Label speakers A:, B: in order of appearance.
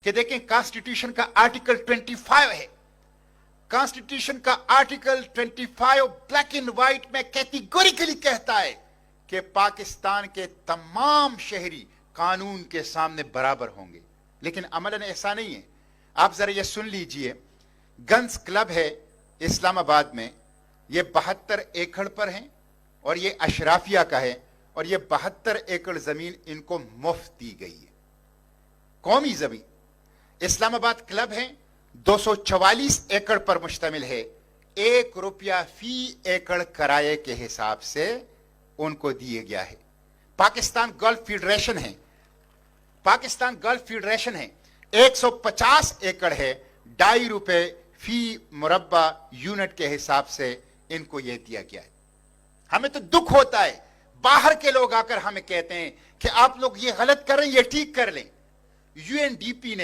A: कि देखें कॉन्स्टिट्यूशन का आर्टिकल 25 है, कॉन्स्टिट्यूशन का आर्टिकल 25 ब्लैक एंड व्हाइट में कैटेगोरिकली कहता है कि पाकिस्तान के तमाम शहरी कानून के सामने बराबर होंगे, लेकिन अमलन ऐसा नहीं है। आप जरा ये सुन लीजिए, गन्स क्लब है इस्लामाबाद में, ये 72 एकड़ पर है और ये अशराफिया का है, और ये 72 एकड़ जमीन इनको मुफ्त दी गई है, कौमी जमीन। इस्लामाबाद क्लब है 244 एकड़ पर मुश्तमिल है, 1 रुपया फी एकड़ किराए के हिसाब से उनको दिया गया है। पाकिस्तान गल्फ फेडरेशन है, पाकिस्तान गल्फ फेडरेशन है 150 एकड़ है, 2.5 रुपए फी मुरब्बा यूनिट के हिसाब से इनको यह दिया गया है। हमें तो दुख होता है, बाहर के लोग आकर हमें कहते हैं कि आप लोग ये गलत कर रहे हैं, ये ठीक कर लें। यूएनडीपी ने